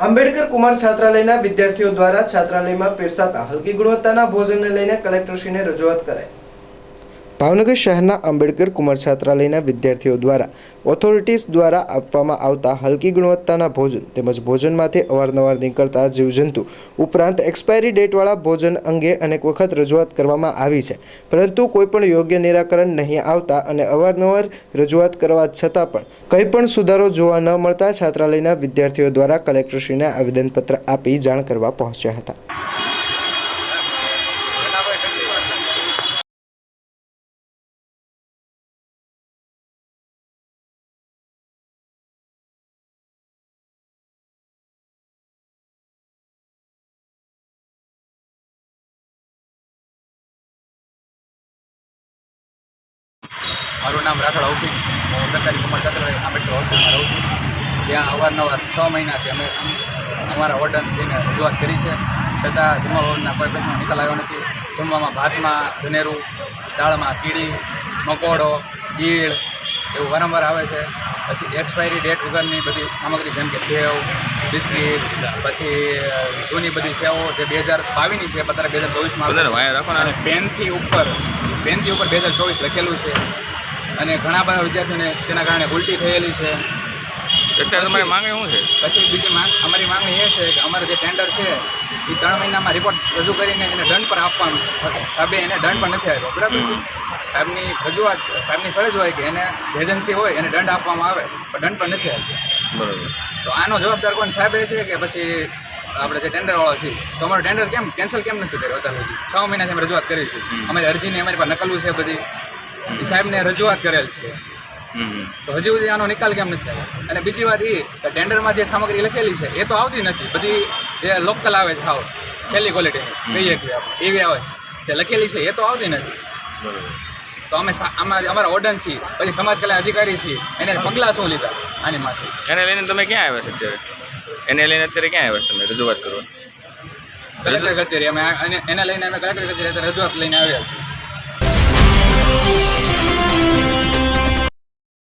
આંબેડકર કુમાર છાત્રાલયના વિદ્યાર્થીઓ દ્વારા છાત્રાલયમાં પીરસાતા હલકી ગુણવત્તાના ભોજનને લઈને કલેક્ટરશ્રીને રજૂઆત કરાઈ। ભાવનગર શહેરના આંબેડકર કુમાર છાત્રાલયના વિદ્યાર્થીઓ દ્વારા ઓથોરિટીઝ દ્વારા આપવામાં આવતા હલકી ગુણવત્તાના ભોજન તેમજ ભોજનમાંથી અવારનવાર નીકળતા જીવજંતુ ઉપરાંત એક્સપાયરી ડેટવાળા ભોજન અંગે અનેક વખત રજૂઆત કરવામાં આવી છે, પરંતુ કોઈ પણ યોગ્ય નિરાકરણ નહીં આવતા અને અવારનવાર રજૂઆત કરવા છતાં પણ કંઈ પણ સુધારો જોવા ન મળતા છાત્રાલયના વિદ્યાર્થીઓ દ્વારા કલેક્ટરશ્રીને આવેદનપત્ર આપી જાણ કરવા પહોંચ્યા હતા। મારું નામ રાઠોડ અવસિત, હું સરકારી કુમાર છાત્રાલય આંબેડકર હોસ્ટેલમાં રહું છું। ત્યાં અવારનવાર 6 મહિનાથી અમે અમારા વોર્ડનશ્રીને રજૂઆત કરી છે, છતાં જમવા કોઈ પ્રશ્નનો નિકાલ આવ્યો નથી। જમવામાં ભાતમાં ધનેરું, દાળમાં કીડી, મકોડો, ઈળ એવું વારંવાર આવે છે। પછી એક્સપાયરી ડેટ વગરની બધી સામગ્રી જેમ કે સેવ, બિસ્કીટ, પછી જૂની બધી સેવો જે 2022ની છે, અત્યારે 2024માં અને પેનથી ઉપર 2024 લખેલું છે અને ઘણા બધા વિદ્યાર્થીઓને તેના કારણે ઉલટી થયેલી છે। તમારી માંગણી શું છે? પછી બીજી અમારી માંગણી એ છે કે અમારો જે ટેન્ડર છે એ 3 મહિનામાં રિપોર્ટ રજૂ કરીને એને દંડ પર આપવાનું, સાહેબે એને દંડ પણ નથી આવ્યો, બરાબર છે। સાહેબની રજૂઆત, સાહેબની ફરજ હોય કે એને એજન્સી હોય એને દંડ આપવામાં આવે, પણ દંડ પણ નથી આવ્યો, બરાબર। તો આનો જવાબદાર કોણ, સાહેબ એ છે કે પછી આપણે જે ટેન્ડરવાળો છે? તો અમારો ટેન્ડર કેમ કેન્સલ કેમ નથી કર્યો અત્યાર સુધી? 6 મહિનાથી અમે રજૂઆત કરી છે, અમારી અરજીની અમારી પાસે નકલું છે બધી, એ સાહેબને રજૂઆત કરેલ છે, તો હજી સુધી આનો નિકાલ કેમ નથી આવ્યો? અને બીજી વાત એ કે ટેન્ડરમાં જે સામગ્રી લખેલી છે એ તો આવતી નથી, બધી જે લોકલ આવે છે, હાવ છેલ્લી ક્વોલિટીની કહીએ કે આપણે એવી આવે છે, જે લખેલી છે એ તો આવતી નથી। તો અમે અમારા ઓર્ડન છીએ, પછી સમાજ કલ્યાણ અધિકારી છીએ, એને પગલાં શું લીધા આની માટે? એને લઈને તમે ક્યાં આવ્યા છો અત્યારે? એને લઈને અત્યારે ક્યાં આવ્યા તમે રજૂઆત કરવા? કલેક્ટર કચેરી અમે એને લઈને અમે કલેક્ટર કચેરી રજૂઆત લઈને આવ્યા છીએ।